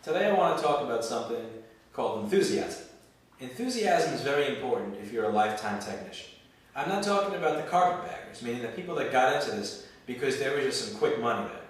Today I want to talk about something called enthusiasm. Enthusiasm is very important if you're a lifetime technician. I'm not talking about the carpetbaggers, meaning the people that got into this because there was just some quick money there.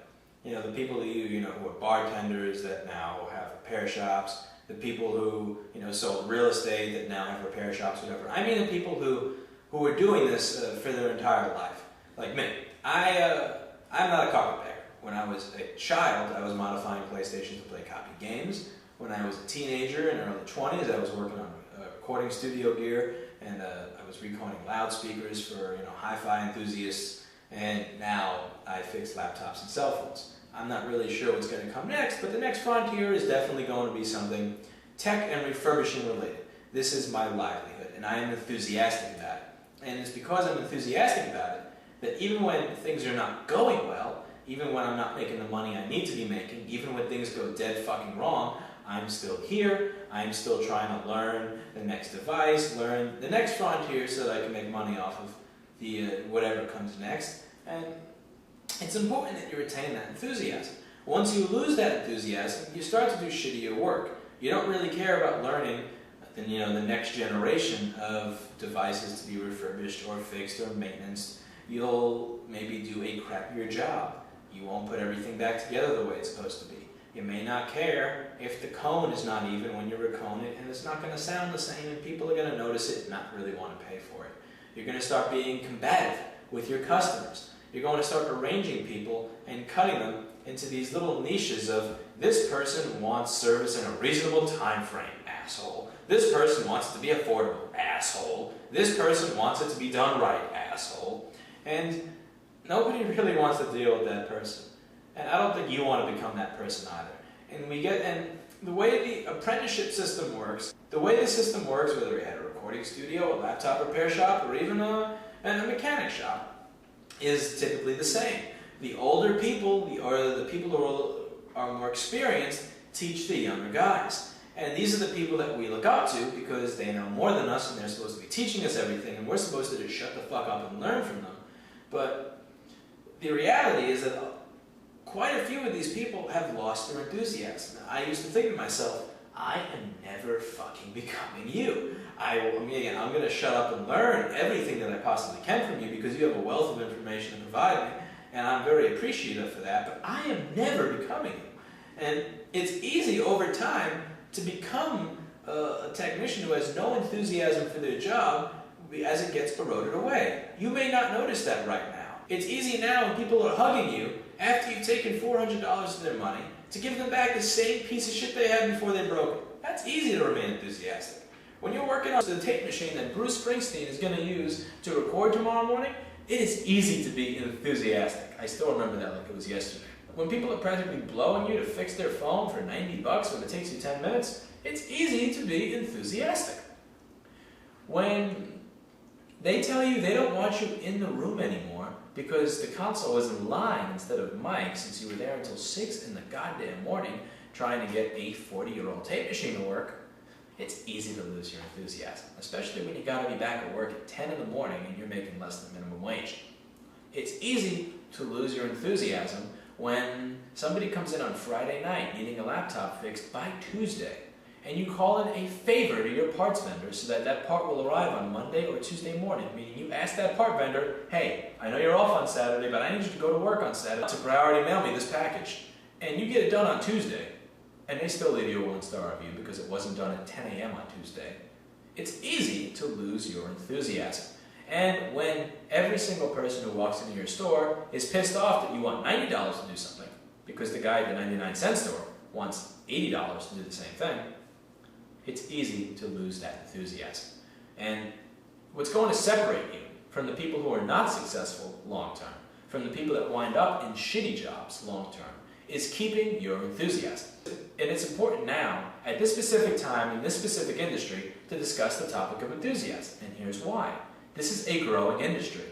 You know, the people who are bartenders that now have repair shops, the people who, sold real estate that now have repair shops, whatever. I mean the people who are doing this for their entire life, like me. I'm not a carpetbagger. When I was a child, I was modifying PlayStation to play copy games. When I was a teenager in early 20s, I was working on recording studio gear, and I was recording loudspeakers for hi-fi enthusiasts. And now I fix laptops and cell phones. I'm not really sure what's going to come next, but the next frontier is definitely going to be something tech and refurbishing related. This is my livelihood, and I am enthusiastic about it. And it's because I'm enthusiastic about it that even when things are not going well, even when I'm not making the money I need to be making, even when things go dead fucking wrong, I'm still here. I'm still trying to learn the next device, learn the next frontier so that I can make money off of the whatever comes next. And it's important that you retain that enthusiasm. Once you lose that enthusiasm, you start to do shittier work. You don't really care about learning the next generation of devices to be refurbished or fixed or maintenance. You'll maybe do a crappier job. You won't put everything back together the way it's supposed to be. You may not care if the cone is not even when you recone it, and it's not going to sound the same, and people are going to notice it and not really want to pay for it. You're going to start being combative with your customers. You're going to start arranging people and cutting them into these little niches of, this person wants service in a reasonable time frame, asshole. This person wants it to be affordable, asshole. This person wants it to be done right, asshole. And nobody really wants to deal with that person. And I don't think you want to become that person either. And the way the apprenticeship system works, whether you had a recording studio, a laptop repair shop, or even a mechanic shop, is typically the same. The older people, or the people who are more experienced, teach the younger guys. And these are the people that we look up to because they know more than us and they're supposed to be teaching us everything, and we're supposed to just shut the fuck up and learn from them. But the reality is that quite a few of these people have lost their enthusiasm. I used to think to myself, I am never fucking becoming you. I'm going to shut up and learn everything that I possibly can from you because you have a wealth of information to provide me, and I'm very appreciative for that, but I am never becoming you. And it's easy over time to become a technician who has no enthusiasm for their job as it gets eroded away. You may not notice that right now. It's easy now when people are hugging you after you've taken $400 of their money to give them back the same piece of shit they had before they broke it. That's easy to remain enthusiastic. When you're working on the tape machine that Bruce Springsteen is going to use to record tomorrow morning, it is easy to be enthusiastic. I still remember that like it was yesterday. When people are practically blowing you to fix their phone for $90 when it takes you 10 minutes, it's easy to be enthusiastic. When they tell you they don't want you in the room anymore because the console is in line instead of mic since you were there until 6 in the goddamn morning trying to get a 40-year-old tape machine to work, it's easy to lose your enthusiasm, especially when you gotta be back at work at 10 in the morning and you're making less than minimum wage. It's easy to lose your enthusiasm when somebody comes in on Friday night needing a laptop fixed by Tuesday, and you call in a favor to your parts vendor so that that part will arrive on Monday or Tuesday morning, meaning you ask that part vendor, hey, I know you're off on Saturday, but I need you to go to work on Saturday to priority mail me this package. And you get it done on Tuesday, and they still leave you a 1-star review because it wasn't done at 10 a.m. on Tuesday. It's easy to lose your enthusiasm. And when every single person who walks into your store is pissed off that you want $90 to do something because the guy at the 99-cent store wants $80 to do the same thing, it's easy to lose that enthusiasm. And what's going to separate you from the people who are not successful long-term, from the people that wind up in shitty jobs long-term, is keeping your enthusiasm. And it's important now, at this specific time, in this specific industry, to discuss the topic of enthusiasm. And here's why. This is a growing industry.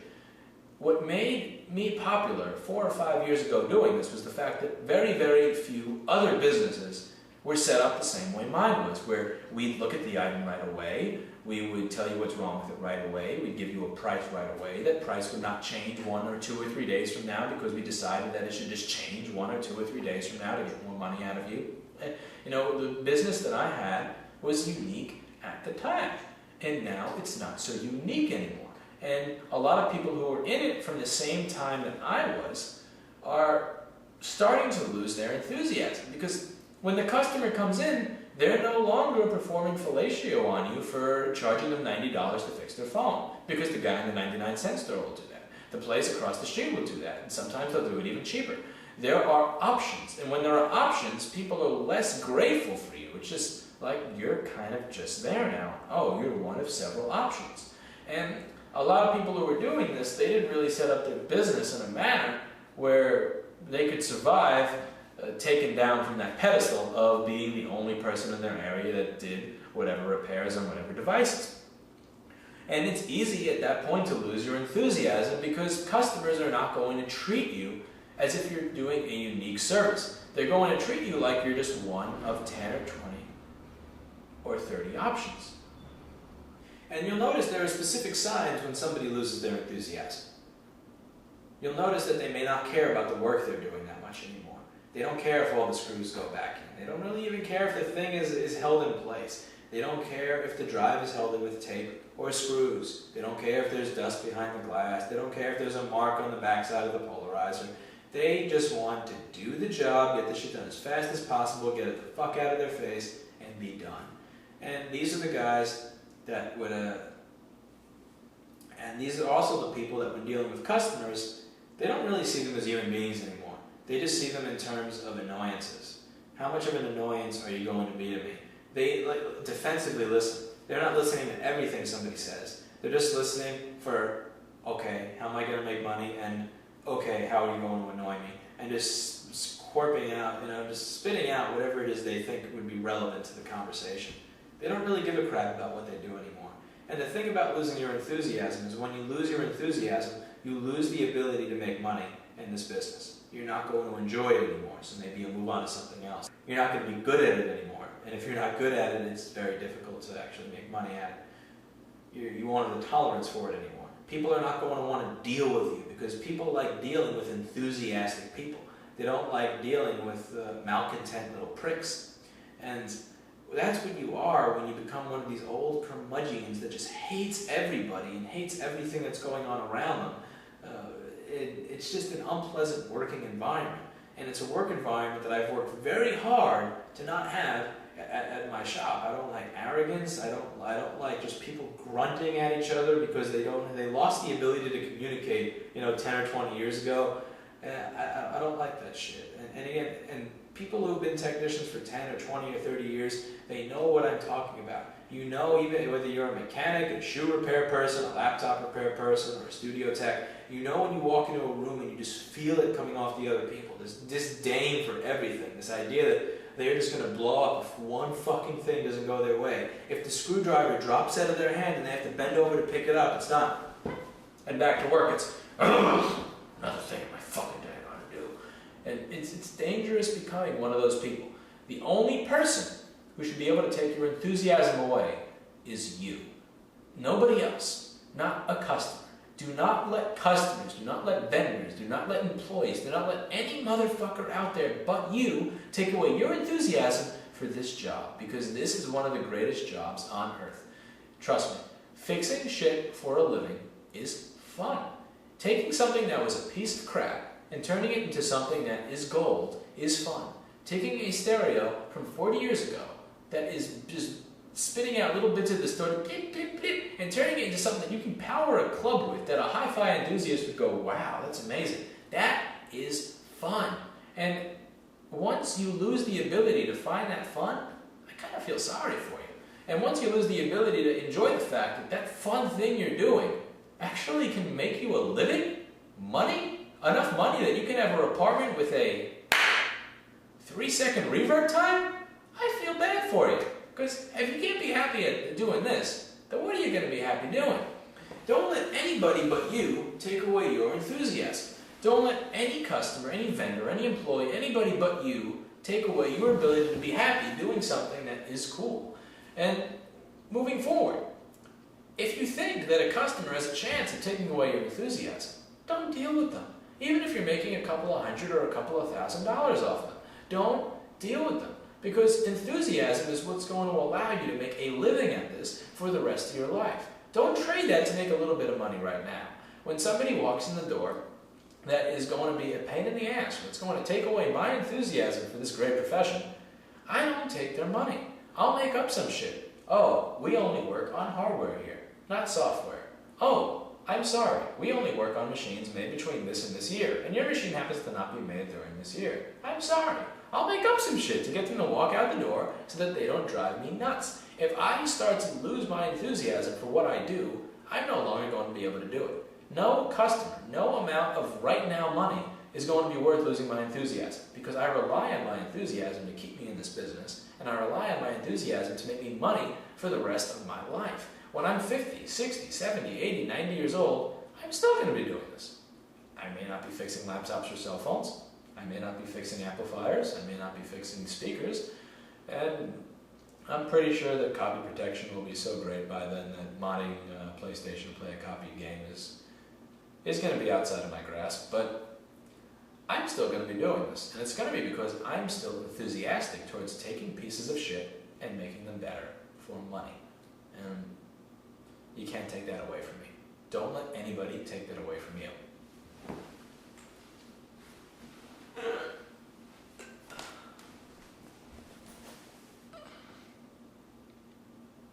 What made me popular 4 or 5 years ago doing this was the fact that very, very few other businesses were set up the same way mine was, where we'd look at the item right away, we would tell you what's wrong with it right away, we'd give you a price right away. That price would not change 1 or 2 or 3 days from now because we decided that it should just change 1 or 2 or 3 days from now to get more money out of you. You know, the business that I had was unique at the time, and now it's not so unique anymore. And a lot of people who were in it from the same time that I was are starting to lose their enthusiasm, because when the customer comes in, they're no longer performing fellatio on you for charging them $90 to fix their phone, because the guy in the 99-cent store will do that. The place across the street will do that, and sometimes they'll do it even cheaper. There are options, and when there are options, people are less grateful for you. It's just like you're kind of just there now. Oh, you're one of several options. And a lot of people who were doing this, they didn't really set up their business in a manner where they could survive taken down from that pedestal of being the only person in their area that did whatever repairs on whatever devices. And it's easy at that point to lose your enthusiasm, because customers are not going to treat you as if you're doing a unique service. They're going to treat you like you're just one of 10 or 20 or 30 options. And you'll notice there are specific signs when somebody loses their enthusiasm. You'll notice that they may not care about the work they're doing that much anymore. They don't care if all the screws go back in. They don't really even care if the thing is held in place. They don't care if the drive is held in with tape or screws. They don't care if there's dust behind the glass. They don't care if there's a mark on the backside of the polarizer. They just want to do the job, get the shit done as fast as possible, get it the fuck out of their face, and be done. And these are the guys that would, and these are also the people that when dealing with customers, they don't really see them as human beings anymore. They just see them in terms of annoyances. How much of an annoyance are you going to be to me? They defensively listen. They're not listening to everything somebody says. They're just listening for, okay, how am I going to make money? And okay, how are you going to annoy me? And just squirping out, just spitting out whatever it is they think would be relevant to the conversation. They don't really give a crap about what they do anymore. And the thing about losing your enthusiasm is when you lose your enthusiasm, you lose the ability to make money in this business. You're not going to enjoy it anymore, so maybe you'll move on to something else. You're not going to be good at it anymore. And if you're not good at it, it's very difficult to actually make money at it. You won't have the tolerance for it anymore. People are not going to want to deal with you, because people like dealing with enthusiastic people. They don't like dealing with malcontent little pricks. And that's what you are when you become one of these old curmudgeons that just hates everybody and hates everything that's going on around them. It's just an unpleasant working environment. And it's a work environment that I've worked very hard to not have at my shop. I don't like arrogance. I don't like just people grunting at each other because they lost the ability to communicate 10 or 20 years ago. I don't like that shit. And again, and people who've been technicians for 10 or 20 or 30 years, they know what I'm talking about. You know, even whether you're a mechanic, a shoe repair person, a laptop repair person, or a studio tech, you know when you walk into a room and you just feel it coming off the other people. This disdain for everything, this idea that they're just going to blow up if one fucking thing doesn't go their way. If the screwdriver drops out of their hand and they have to bend over to pick it up, it's done. And back to work, it's another thing in my fucking day I gotta do. And it's dangerous becoming one of those people. The only person who should be able to take your enthusiasm away is you. Nobody else. Not a customer. Do not let customers, do not let vendors, do not let employees, do not let any motherfucker out there but you take away your enthusiasm for this job, because this is one of the greatest jobs on earth. Trust me, fixing shit for a living is fun. Taking something that was a piece of crap and turning it into something that is gold is fun. Taking a stereo from 40 years ago that is just spitting out little bits of distorted blip, blip, blip, and turning it into something that you can power a club with, that a hi-fi enthusiast would go, wow, that's amazing. That is fun. And once you lose the ability to find that fun, I kind of feel sorry for you. And once you lose the ability to enjoy the fact that that fun thing you're doing actually can make you a living, money, enough money that you can have an apartment with a 3-second reverb time, I feel bad for you. Because if you can't be happy at doing this, then what are you going to be happy doing? Don't let anybody but you take away your enthusiasm. Don't let any customer, any vendor, any employee, anybody but you take away your ability to be happy doing something that is cool. And moving forward, if you think that a customer has a chance of taking away your enthusiasm, don't deal with them. Even if you're making a couple of $100 or a couple of $1,000 off them, don't deal with them. Because enthusiasm is what's going to allow you to make a living at this for the rest of your life. Don't trade that to make a little bit of money right now. When somebody walks in the door that is going to be a pain in the ass, it's going to take away my enthusiasm for this great profession, I don't take their money. I'll make up some shit. Oh, we only work on hardware here, not software. Oh, I'm sorry, we only work on machines made between this and this year, and your machine happens to not be made during this year. I'm sorry. I'll make up some shit to get them to walk out the door so that they don't drive me nuts. If I start to lose my enthusiasm for what I do, I'm no longer going to be able to do it. No customer, no amount of right now money is going to be worth losing my enthusiasm, because I rely on my enthusiasm to keep me in this business, and I rely on my enthusiasm to make me money for the rest of my life. When I'm 50, 60, 70, 80, 90 years old, I'm still going to be doing this. I may not be fixing laptops or cell phones. I may not be fixing amplifiers. I may not be fixing speakers. And I'm pretty sure that copy protection will be so great by then that modding PlayStation to play a copy game is going to be outside of my grasp. But I'm still going to be doing this. And it's going to be because I'm still enthusiastic towards taking pieces of shit and making them better for money. And you can't take that away from me. Don't let anybody take that away from you.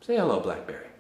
Say hello, BlackBerry.